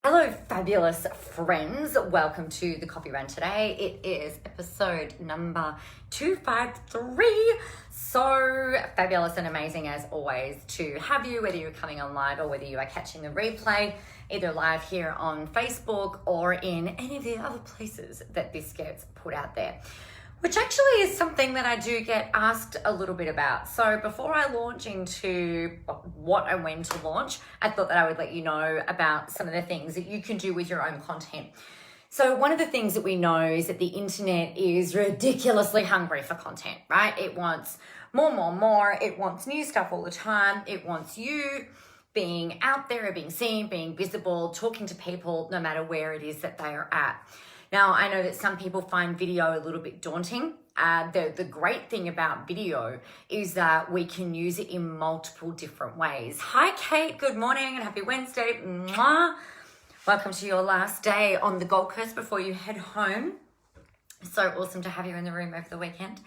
Hello, fabulous friends. Welcome to the Coffee Run today. It is episode number 253. So fabulous and amazing as always to have you, whether you're coming on live or whether you are catching the replay, either live here on Facebook or in any of the other places that this gets put out there. Which actually is something that I do get asked a little bit about. So before I launch into what and when to launch, I thought that I would let you know about some of the things that you can do with your own content. So one of the things that we know is that the internet is ridiculously hungry for content, right? It wants more. It wants new stuff all the time. It wants you being out there, being seen, being visible, talking to people, no matter where it is that they are at. Now, I know that some people find video a little bit daunting. The great thing about video is that we can use it in multiple different ways. Hi, Kate. Good morning and happy Wednesday. Mwah. Welcome to your last day on the Gold Coast before you head home. So awesome to have you in the room over the weekend.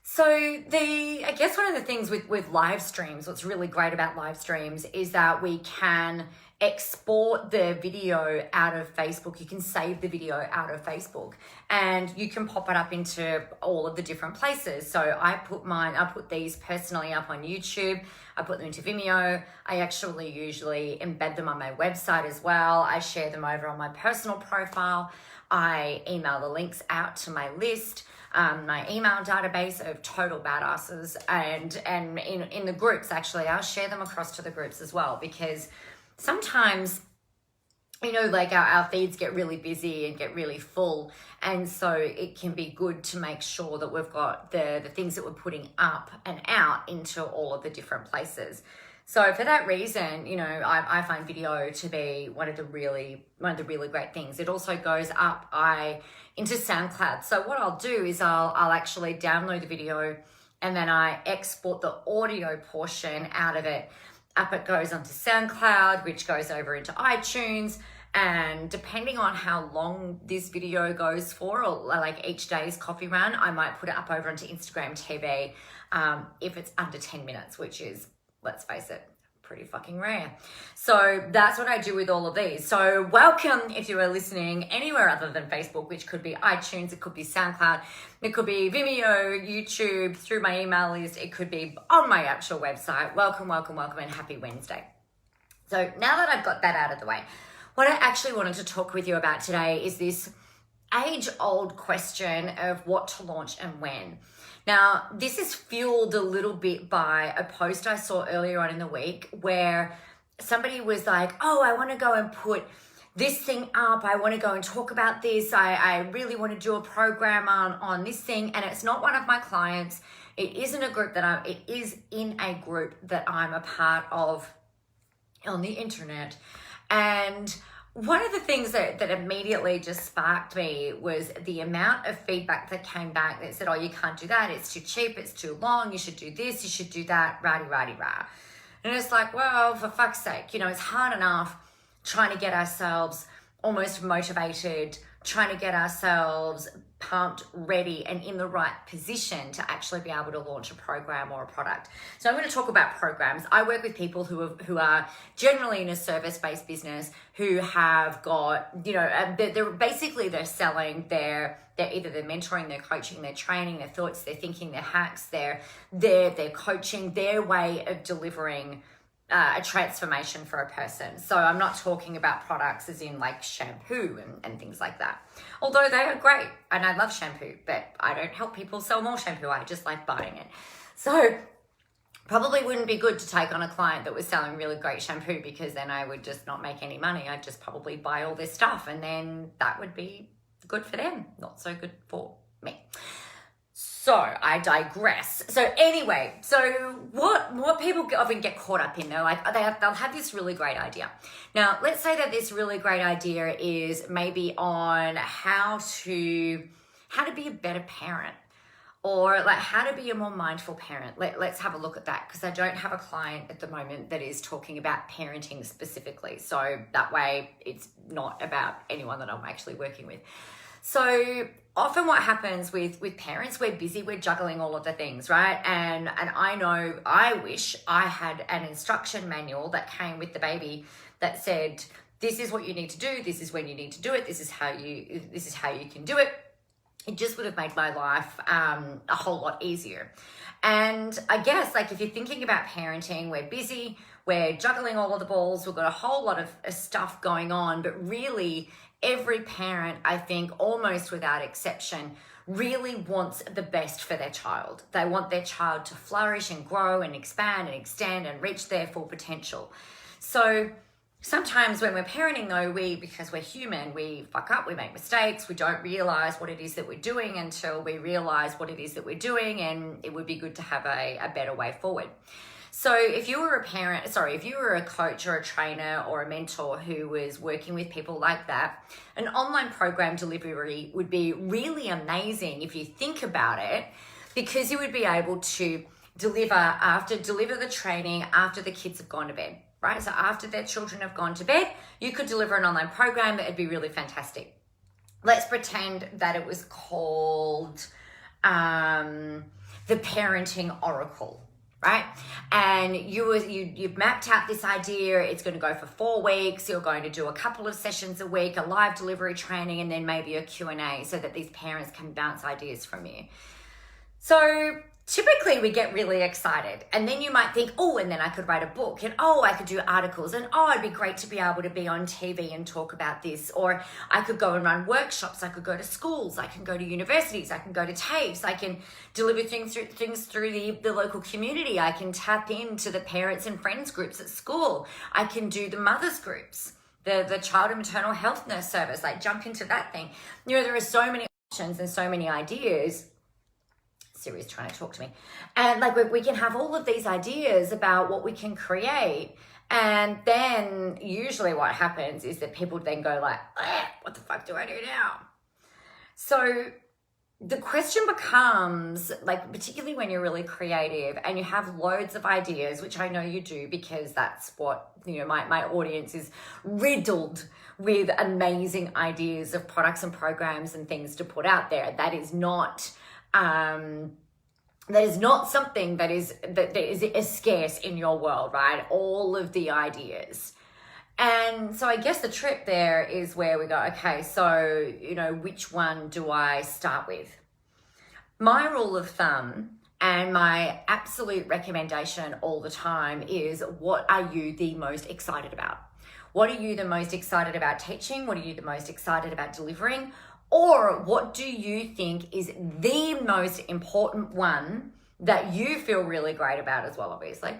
So I guess one of the things with live streams, what's really great about live streams is that we can export the video out of Facebook. You can save the video out of Facebook and you can pop it up into all of the different places. So I put these personally up on YouTube. I put them into Vimeo. I actually usually embed them on my website as well. I share them over on my personal profile. I email the links out to my list. My email database of total badasses and in the groups, actually, I'll share them across to the groups as well, because sometimes, like our feeds get really busy and get really full. And so it can be good to make sure that we've got the things that we're putting up and out into all of the different places. So for that reason, I find video to be one of the really great things. It also goes up into SoundCloud. So what I'll do is I'll actually download the video and then I export the audio portion out of it. Up it goes onto SoundCloud, which goes over into iTunes. And depending on how long this video goes for, or like each day's coffee run, I might put it up over onto Instagram TV if it's under 10 minutes, which is, let's face it, pretty fucking rare. So that's what I do with all of these. So welcome if you are listening anywhere other than Facebook, which could be iTunes, it could be SoundCloud, it could be Vimeo, YouTube, through my email list, it could be on my actual website. Welcome, and happy Wednesday. So now that I've got that out of the way, what I actually wanted to talk with you about today is this age-old question of what to launch and when. Now, this is fueled a little bit by a post I saw earlier on in the week where somebody was like, oh, I want to go and put this thing up. I want to go and talk about this. I really want to do a program on this thing. And it's not one of my clients. It isn't a group it is in a group that I'm a part of on the internet. And one of the things that immediately just sparked me was the amount of feedback that came back that said, oh, you can't do that. It's too cheap. It's too long. You should do this. You should do that. Rah. And it's like, well, for fuck's sake, it's hard enough trying to get ourselves almost motivated, trying to get ourselves pumped, ready, and in the right position to actually be able to launch a program or a product. So I'm going to talk about programs. I work with people who are generally in a service-based business who have got, they're selling they're mentoring, they're coaching, they're training, their thoughts, their thinking, their hacks, they're coaching, their way of delivering a transformation for a person. So I'm not talking about products as in like shampoo and things like that. Although they are great and I love shampoo, but I don't help people sell more shampoo. I just like buying it. So probably wouldn't be good to take on a client that was selling really great shampoo, because then I would just not make any money. I'd just probably buy all their stuff and then that would be good for them, not so good for me. So I digress. So anyway, what people often get caught up in, they'll have this really great idea. Now, let's say that this really great idea is maybe on how to be a better parent, or like how to be a more mindful parent. Let's have a look at that, because I don't have a client at the moment that is talking about parenting specifically. So that way it's not about anyone that I'm actually working with. So often what happens with parents, we're busy, we're juggling all of the things, right? And I know I wish I had an instruction manual that came with the baby that said, this is what you need to do. This is when you need to do it. This is how you can do it. It just would have made my life a whole lot easier. And I guess, like, if you're thinking about parenting, we're busy, we're juggling all of the balls, we've got a whole lot of stuff going on, but really every parent, I think, almost without exception, really wants the best for their child. They want their child to flourish and grow and expand and extend and reach their full potential. So sometimes when we're parenting, though, because we're human, we fuck up, we make mistakes, we don't realize what it is that we're doing until we realize what it is that we're doing, and it would be good to have a better way forward. So if you were a coach or a trainer or a mentor who was working with people like that, an online program delivery would be really amazing if you think about it, because you would be able to deliver the training after the kids have gone to bed. Right? So after their children have gone to bed, you could deliver an online program that would be really fantastic. Let's pretend that it was called the Parenting Oracle, right? And you've mapped out this idea. It's going to go for 4 weeks. You're going to do a couple of sessions a week, a live delivery training, and then maybe a Q&A so that these parents can bounce ideas from you. So typically we get really excited, and then you might think, oh, and then I could write a book, and oh, I could do articles, and oh, it'd be great to be able to be on TV and talk about this, or I could go and run workshops, I could go to schools, I can go to universities, I can go to TAFEs, I can deliver things through the local community, I can tap into the parents and friends groups at school, I can do the mothers groups, the child and maternal health nurse service, like jump into that thing. You know, there are so many options and so many ideas. Siri's trying to talk to me. And like we can have all of these ideas about what we can create. And then usually what happens is that people then go like, what the fuck do I do now? So the question becomes, like, particularly when you're really creative and you have loads of ideas, which I know you do, because that's what, you know, my audience is riddled with amazing ideas of products and programs and things to put out there. That is not something that is scarce in your world, right? All of the ideas. And so I guess the trick there is where we go, okay, so, you know, which one do I start with? My rule of thumb and my absolute recommendation all the time is, what are you the most excited about? What are you the most excited about teaching? What are you the most excited about delivering? Or what do you think is the most important one that you feel really great about as well, obviously,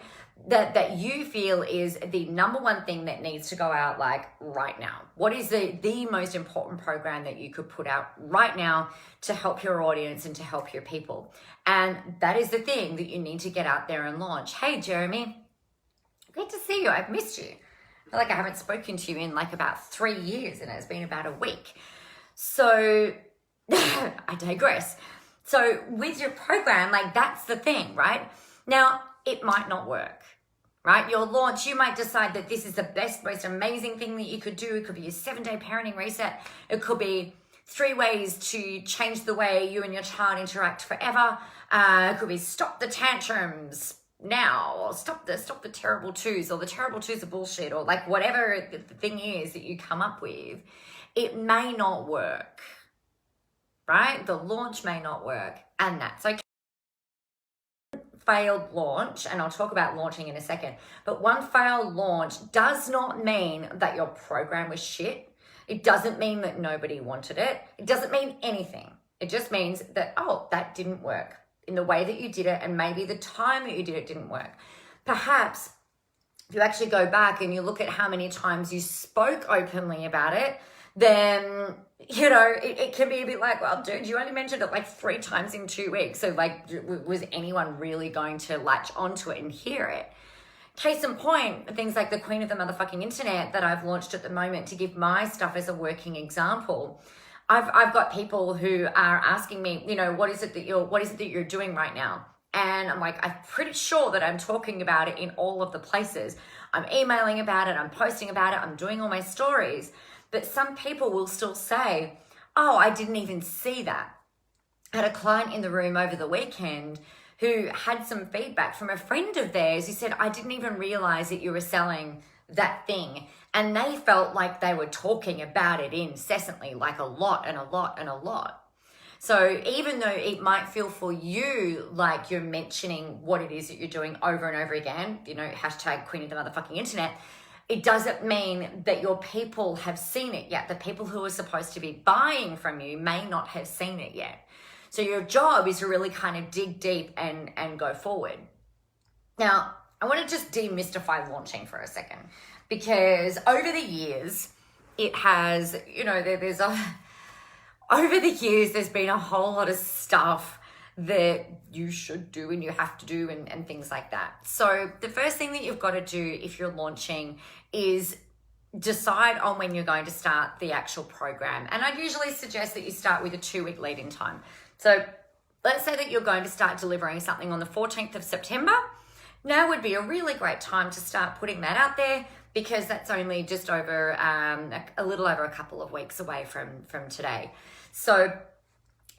that you feel is the number one thing that needs to go out, like, right now? What is the most important program that you could put out right now to help your audience and to help your people? And that is the thing that you need to get out there and launch. Hey, Jeremy, great to see you. I've missed you. I feel like I haven't spoken to you in like about 3 years, and it's been about a week. So I digress. So with your program, like, that's the thing, right? Now, it might not work, right? Your launch, you might decide that this is the best, most amazing thing that you could do. It could be a 7-day parenting reset. It could be 3 ways to change the way you and your child interact forever. It could be stop the tantrums now, or stop the terrible twos, or the terrible twos are bullshit, or like whatever the thing is that you come up with. It may not work, right? The launch may not work, and that's okay. Failed launch, and I'll talk about launching in a second, but one failed launch does not mean that your program was shit. It doesn't mean that nobody wanted it. It doesn't mean anything. It just means that, oh, that didn't work in the way that you did it, and maybe the time that you did it didn't work. Perhaps if you actually go back and you look at how many times you spoke openly about it, then, you know, it can be a bit like, well, dude, you only mentioned it like 3 times in 2 weeks. So like, was anyone really going to latch onto it and hear it? Case in point, things like the Queen of the Motherfucking Internet that I've launched at the moment, to give my stuff as a working example. I've got people who are asking me, you know, what is it that you're doing right now? And I'm like, I'm pretty sure that I'm talking about it in all of the places. I'm emailing about it, I'm posting about it, I'm doing all my stories. But some people will still say, oh, I didn't even see that. I had a client in the room over the weekend who had some feedback from a friend of theirs who said, I didn't even realize that you were selling that thing. And they felt like they were talking about it incessantly, like a lot and a lot and a lot. So even though it might feel for you like you're mentioning what it is that you're doing over and over again, you know, hashtag queen of the motherfucking internet, it doesn't mean that your people have seen it yet. The people who are supposed to be buying from you may not have seen it yet. So your job is to really kind of dig deep and go forward. Now, I want to just demystify launching for a second, because over the years, it has, you know, over the years, there's been a whole lot of stuff that you should do and you have to do and things like that. So the first thing that you've got to do if you're launching is decide on when you're going to start the actual program. And I'd usually suggest that you start with a 2-week lead-in time. So let's say that you're going to start delivering something on the 14th of September. Now would be a really great time to start putting that out there, because that's only just over a little over a couple of weeks away from today. So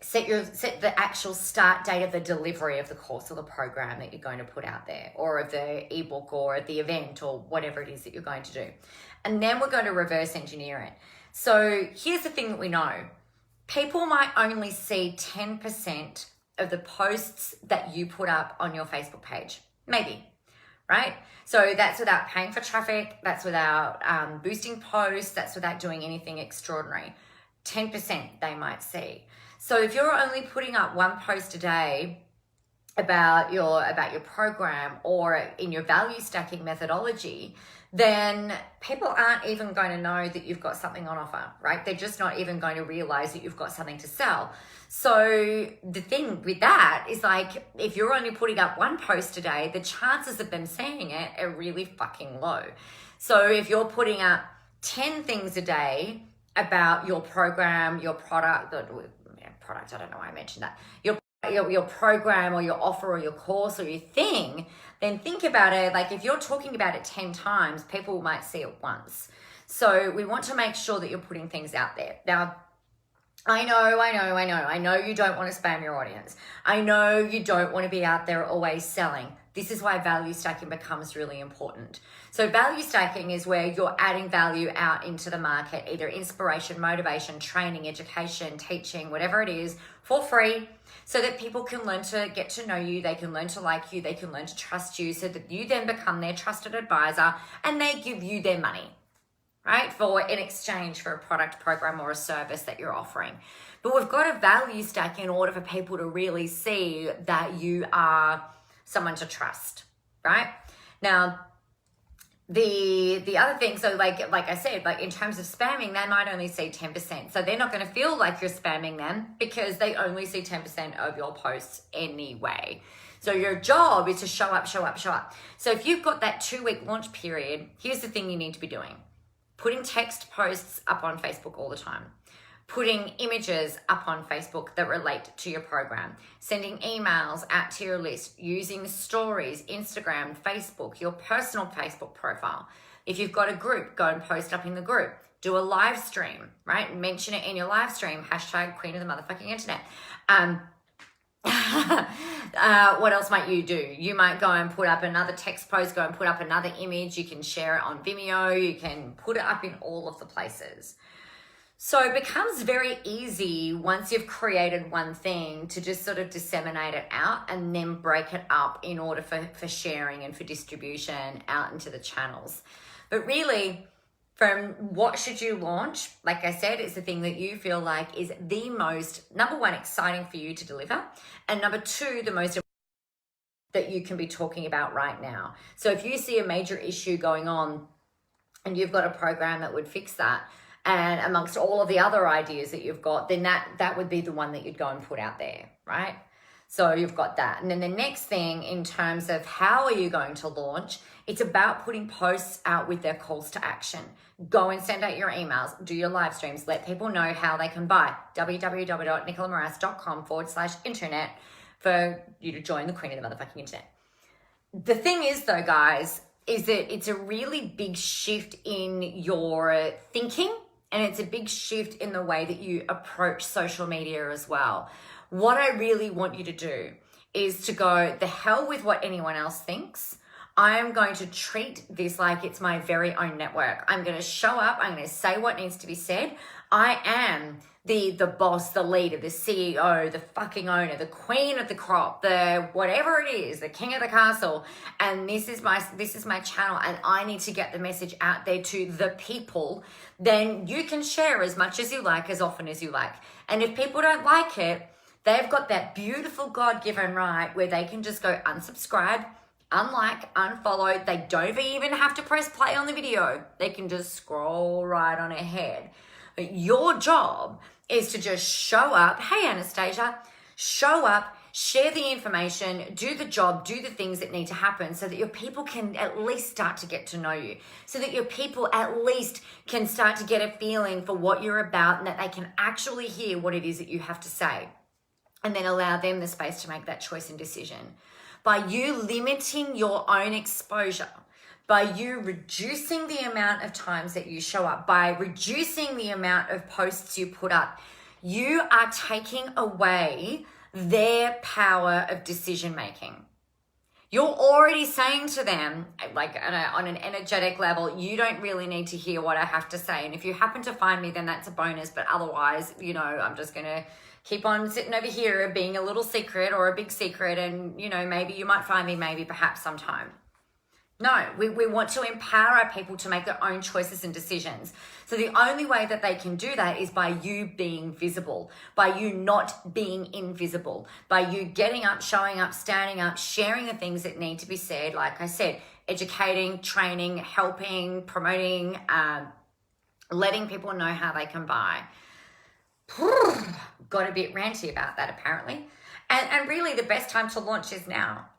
set the actual start date of the delivery of the course or the program that you're going to put out there, or of the ebook or the event or whatever it is that you're going to do. And then we're going to reverse engineer it. So here's the thing that we know. People might only see 10% of the posts that you put up on your Facebook page. Maybe, right? So that's without paying for traffic. That's without boosting posts. That's without doing anything extraordinary. 10% they might see. So if you're only putting up one post a day about your program or in your value stacking methodology, then people aren't even going to know that you've got something on offer, right? They're just not even going to realize that you've got something to sell. So the thing with that is, like, if you're only putting up one post a day, the chances of them seeing it are really fucking low. So if you're putting up 10 things a day about your program, your product, I don't know why I mentioned that, your program or your offer or your course or your thing, then think about it. Like, if you're talking about it 10 times, people might see it once. So we want to make sure that you're putting things out there. Now, I know you don't want to spam your audience. I know you don't want to be out there always selling. This is why value stacking becomes really important. So value stacking is where you're adding value out into the market, either inspiration, motivation, training, education, teaching, whatever it is, for free, so that people can learn to get to know you, they can learn to like you, they can learn to trust you, so that you then become their trusted advisor and they give you their money, right? In exchange for a product, program, or a service that you're offering. But we've got to value stack in order for people to really see that you are someone to trust, right? Now, the other thing, so like I said, like in terms of spamming, they might only see 10%. So they're not going to feel like you're spamming them because they only see 10% of your posts anyway. So your job is to show up. So if you've got that 2-week launch period, here's the thing you need to be doing. Putting text posts up on Facebook all the time. Putting images up on Facebook that relate to your program, sending emails out to your list, using stories, Instagram, Facebook, your personal Facebook profile. If you've got a group, go and post up in the group. Do a live stream, right? Mention it in your live stream, hashtag queen of the motherfucking internet. What else might you do? You might go and put up another text post, go and put up another image. You can share it on Vimeo. You can put it up in all of the places. So it becomes very easy once you've created one thing to just sort of disseminate it out and then break it up in order for sharing and for distribution out into the channels. But really, from what should you launch, like I said, it's the thing that you feel like is the most, number one, exciting for you to deliver, and number two, the most that you can be talking about right now. So if you see a major issue going on and you've got a program that would fix that, and amongst all of the other ideas that you've got, then that would be the one that you'd go and put out there, right? So you've got that. And then the next thing, in terms of how are you going to launch, it's about putting posts out with their calls to action. Go and send out your emails, do your live streams, let people know how they can buy. www.nicolamoras.com/internet for you to join the queen of the motherfucking internet. The thing is though, guys, is that it's a really big shift in your thinking, and it's a big shift in the way that you approach social media as well. What I really want you to do is to go, the hell with what anyone else thinks. I'm going to treat this like it's my very own network. I'm going to show up. I'm going to say what needs to be said. I am the boss, the leader, the CEO, the fucking owner, the queen of the crop, the whatever it is, the king of the castle. And this is my channel, and I need to get the message out there to the people. Then you can share as much as you like, as often as you like. And if people don't like it, they've got that beautiful God-given right where they can just go unsubscribe, unlike, unfollow. They don't even have to press play on the video. They can just scroll right on ahead. But your job is to just show up. Hey, Anastasia, show up, share the information, do the job, do the things that need to happen so that your people can at least start to get to know you, so that your people at least can start to get a feeling for what you're about and that they can actually hear what it is that you have to say, and then allow them the space to make that choice and decision. By you limiting your own exposure, by you reducing the amount of times that you show up, by reducing the amount of posts you put up, you are taking away their power of decision making. You're already saying to them, like on an energetic level, you don't really need to hear what I have to say. And if you happen to find me, then that's a bonus. But otherwise, I'm just going to keep on sitting over here being a little secret or a big secret. And, maybe you might find me maybe perhaps sometime. No, we want to empower our people to make their own choices and decisions. So the only way that they can do that is by you being visible, by you not being invisible, by you getting up, showing up, standing up, sharing the things that need to be said. Like I said, educating, training, helping, promoting, letting people know how they can buy. Got a bit ranty about that apparently. And really the best time to launch is now.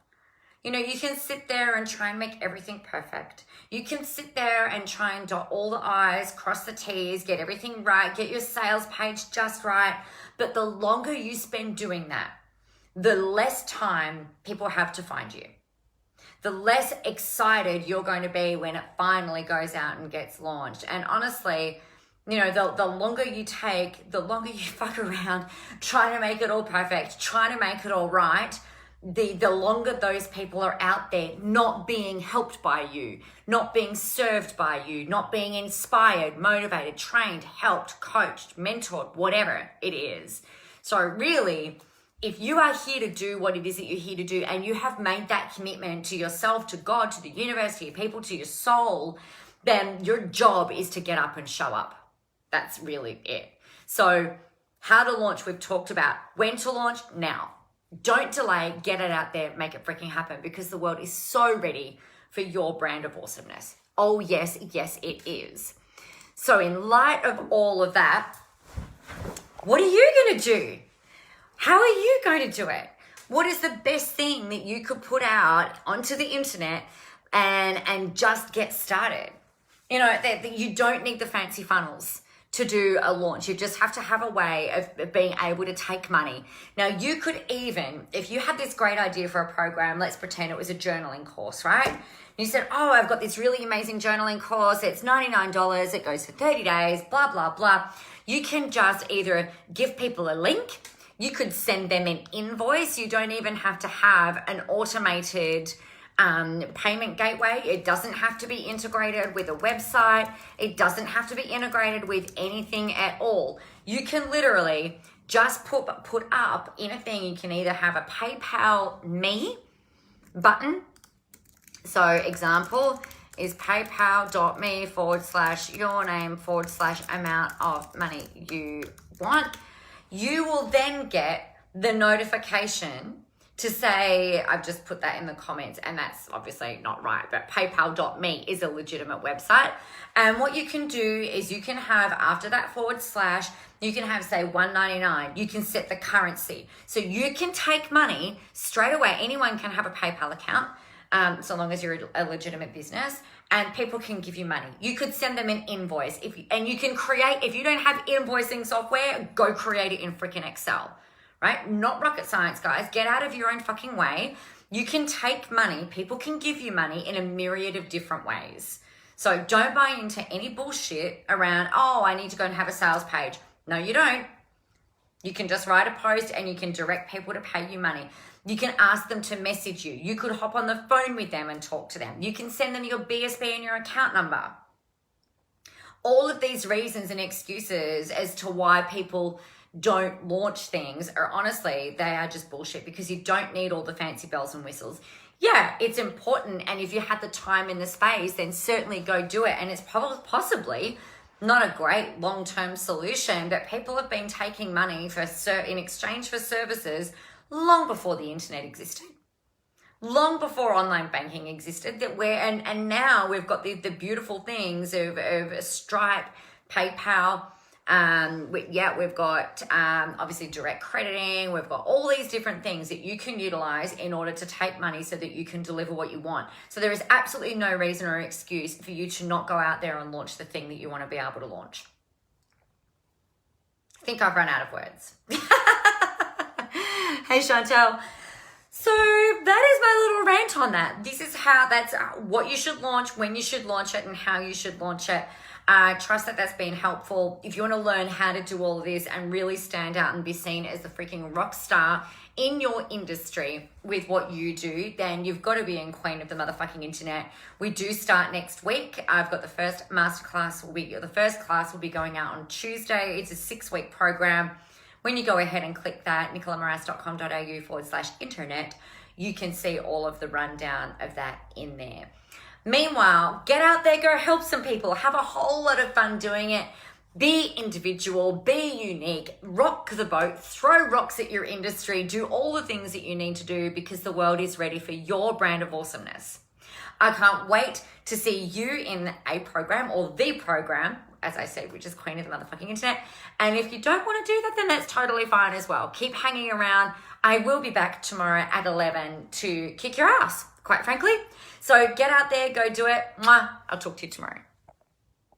You can sit there and try and make everything perfect. You can sit there and try and dot all the I's, cross the T's, get everything right, get your sales page just right. But the longer you spend doing that, the less time people have to find you. The less excited you're going to be when it finally goes out and gets launched. And honestly, the longer you take, the longer you fuck around trying to make it all perfect, trying to make it all right, the longer those people are out there not being helped by you, not being served by you, not being inspired, motivated, trained, helped, coached, mentored, whatever it is. So really, if you are here to do what it is that you're here to do, and you have made that commitment to yourself, to God, to the universe, to your people, to your soul, then your job is to get up and show up. That's really it. So how to launch, we've talked about. When to launch? Now. Don't delay, get it out there, make it freaking happen, because the world is so ready for your brand of awesomeness. Oh, yes, it is. So in light of all of that, what are you going to do? How are you going to do it? What is the best thing that you could put out onto the internet and just get started? You don't need the fancy funnels to do a launch. You just have to have a way of being able to take money. Now, you could even, if you had this great idea for a program, let's pretend it was a journaling course, right? You said, oh, I've got this really amazing journaling course. It's $99. It goes for 30 days, blah, blah, blah. You can just either give people a link. You could send them an invoice. You don't even have to have an automated payment gateway. It doesn't have to be integrated with a website. It doesn't have to be integrated with anything at all. You can literally just put up in a thing. You can either have a PayPal me button. So example is paypal.me/your name/amount of money you want. You will then get the notification to say, I've just put that in the comments, and that's obviously not right, but paypal.me is a legitimate website. And what you can do is you can have, after that / you can have, say, $1.99. You can set the currency. So you can take money straight away. Anyone can have a PayPal account, so long as you're a legitimate business, and people can give you money. You could send them an invoice. And you can create, if you don't have invoicing software, go create it in freaking Excel. Right? Not rocket science, guys. Get out of your own fucking way. You can take money. People can give you money in a myriad of different ways. So don't buy into any bullshit around, oh, I need to go and have a sales page. No, you don't. You can just write a post and you can direct people to pay you money. You can ask them to message you. You could hop on the phone with them and talk to them. You can send them your BSB and your account number. All of these reasons and excuses as to why people don't launch things are honestly, they are just bullshit, because you don't need all the fancy bells and whistles. Yeah, it's important. And if you had the time in the space, then certainly go do it. And it's probably possibly not a great long-term solution, but people have been taking money in exchange for services long before the internet existed, long before online banking existed. And now we've got the beautiful things of Stripe, PayPal. We've got obviously direct crediting. We've got all these different things that you can utilize in order to take money so that you can deliver what you want. So there is absolutely no reason or excuse for you to not go out there and launch the thing that you want to be able to launch. I think I've run out of words. Hey, Chantel. So that is my little rant on that. This is that's what you should launch, when you should launch it, and how you should launch it. Trust that that's been helpful. If you want to learn how to do all of this and really stand out and be seen as the freaking rock star in your industry with what you do, then you've got to be in queen of the motherfucking internet. We do start next week. I've got the first masterclass the first class will be going out on Tuesday. It's a 6-week program. When you go ahead and click that, nicolamoras.com.au/internet, you can see all of the rundown of that in there. Meanwhile, get out there, go help some people, have a whole lot of fun doing it. Be individual, be unique, rock the boat, throw rocks at your industry, do all the things that you need to do, because the world is ready for your brand of awesomeness. I can't wait to see you in a program, or the program, as I said, which is Queen of the motherfucking internet. And if you don't want to do that, then that's totally fine as well. Keep hanging around. I will be back tomorrow at 11 to kick your ass, quite frankly. So get out there, go do it. Mwah. I'll talk to you tomorrow.